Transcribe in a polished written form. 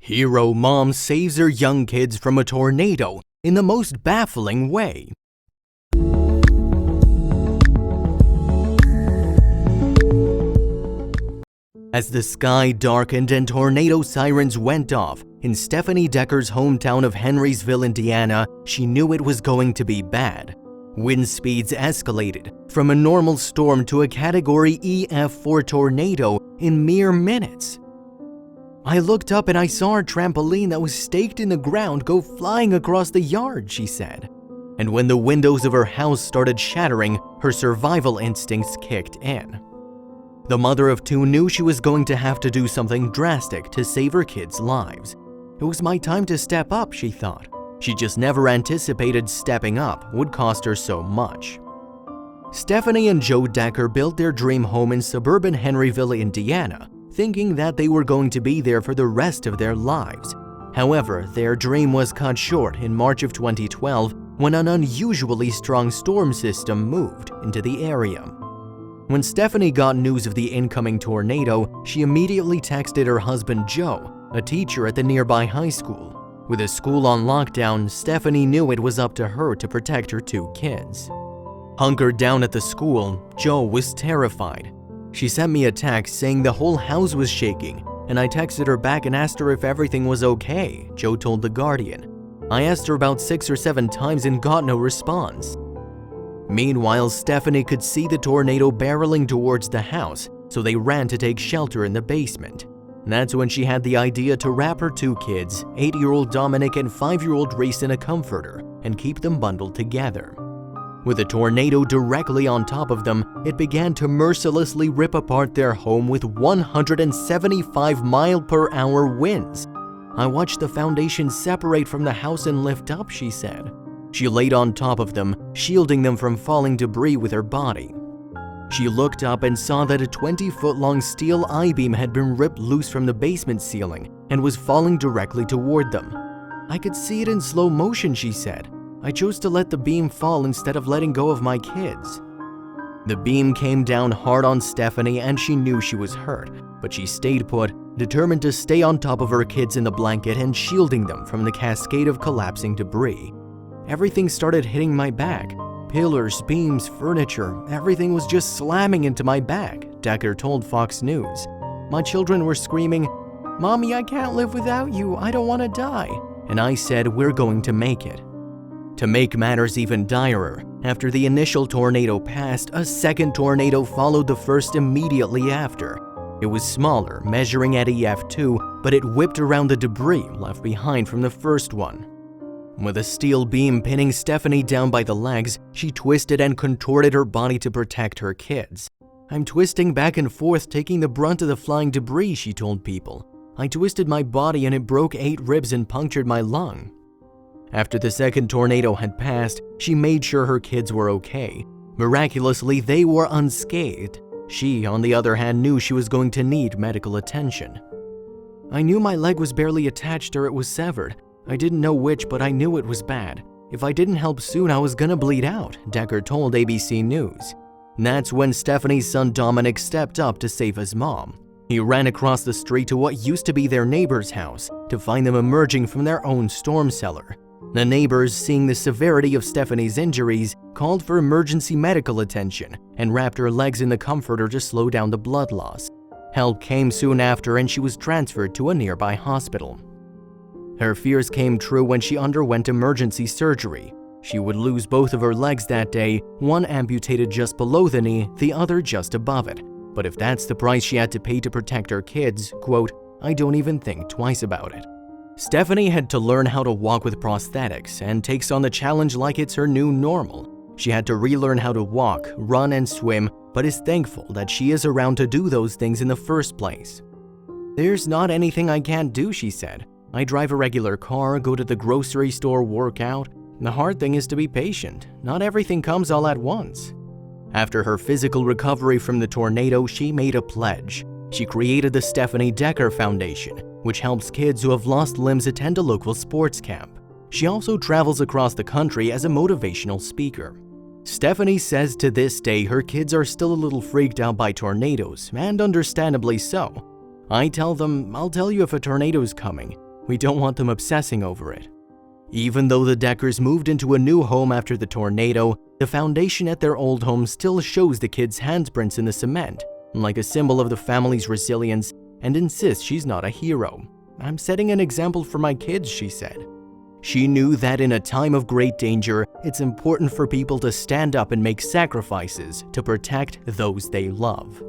Hero mom saves her young kids from a tornado in the most baffling way. As the sky darkened and tornado sirens went off in Stephanie Decker's hometown of Henrysville, Indiana, she knew it was going to be bad. Wind speeds escalated from a normal storm to a Category EF4 tornado in mere minutes. "I looked up and I saw our trampoline that was staked in the ground go flying across the yard," she said. And when the windows of her house started shattering, her survival instincts kicked in. The mother of two knew she was going to have to do something drastic to save her kids' lives. It was my time to step up, she thought. She just never anticipated stepping up would cost her so much. Stephanie and Joe Decker built their dream home in suburban Henryville, Indiana, thinking that they were going to be there for the rest of their lives. However, their dream was cut short in March of 2012 when an unusually strong storm system moved into the area. When Stephanie got news of the incoming tornado, she immediately texted her husband Joe, a teacher at the nearby high school. With the school on lockdown, Stephanie knew it was up to her to protect her two kids. Hunkered down at the school, Joe was terrified. She sent me a text saying the whole house was shaking, and I texted her back and asked her if everything was okay, Joe told The Guardian. I asked her about 6 or 7 times and got no response. Meanwhile, Stephanie could see the tornado barreling towards the house, so they ran to take shelter in the basement. That's when she had the idea to wrap her two kids, 8-year-old Dominic and 5-year-old Reese, in a comforter and keep them bundled together. With the tornado directly on top of them, it began to mercilessly rip apart their home with 175-mile-per-hour winds. "I watched the foundation separate from the house and lift up," she said. She laid on top of them, shielding them from falling debris with her body. She looked up and saw that a 20-foot-long steel I-beam had been ripped loose from the basement ceiling and was falling directly toward them. "I could see it in slow motion," she said. "I chose to let the beam fall instead of letting go of my kids." The beam came down hard on Stephanie and she knew she was hurt, but she stayed put, determined to stay on top of her kids in the blanket and shielding them from the cascade of collapsing debris. "Everything started hitting my back. Pillars, beams, furniture, everything was just slamming into my back," Decker told Fox News. "My children were screaming, 'Mommy, I can't live without you, I don't want to die.' And I said, 'We're going to make it.'" To make matters even direr, after the initial tornado passed, a second tornado followed the first immediately after. It was smaller, measuring at EF2, but it whipped around the debris left behind from the first one. With a steel beam pinning Stephanie down by the legs, she twisted and contorted her body to protect her kids. "I'm twisting back and forth, taking the brunt of the flying debris," she told People. "I twisted my body and it broke 8 ribs and punctured my lung." After the second tornado had passed, she made sure her kids were okay. Miraculously, they were unscathed. She, on the other hand, knew she was going to need medical attention. "I knew my leg was barely attached or it was severed. I didn't know which, but I knew it was bad. If I didn't help soon, I was gonna bleed out," Decker told ABC News. That's when Stephanie's son Dominic stepped up to save his mom. He ran across the street to what used to be their neighbor's house to find them emerging from their own storm cellar. The neighbors, seeing the severity of Stephanie's injuries, called for emergency medical attention and wrapped her legs in the comforter to slow down the blood loss. Help came soon after and she was transferred to a nearby hospital. Her fears came true when she underwent emergency surgery. She would lose both of her legs that day, one amputated just below the knee, the other just above it. But if that's the price she had to pay to protect her kids, quote, "I don't even think twice about it." Stephanie had to learn how to walk with prosthetics and takes on the challenge like it's her new normal. She had to relearn how to walk, run, and swim, but is thankful that she is around to do those things in the first place. "There's not anything I can't do," she said. "I drive a regular car, go to the grocery store, work out. The hard thing is to be patient. Not everything comes all at once." After her physical recovery from the tornado, she made a pledge. She created the Stephanie Decker Foundation, which helps kids who have lost limbs attend a local sports camp. She also travels across the country as a motivational speaker. Stephanie says to this day her kids are still a little freaked out by tornadoes, and understandably so. "I tell them, I'll tell you if a tornado's coming. We don't want them obsessing over it. Even though the Deckers moved into a new home after the tornado, the foundation at their old home still shows the kids' handprints in the cement, like a symbol of the family's resilience, and insists she's not a hero. "I'm setting an example for my kids," she said. She knew that in a time of great danger, it's important for people to stand up and make sacrifices to protect those they love.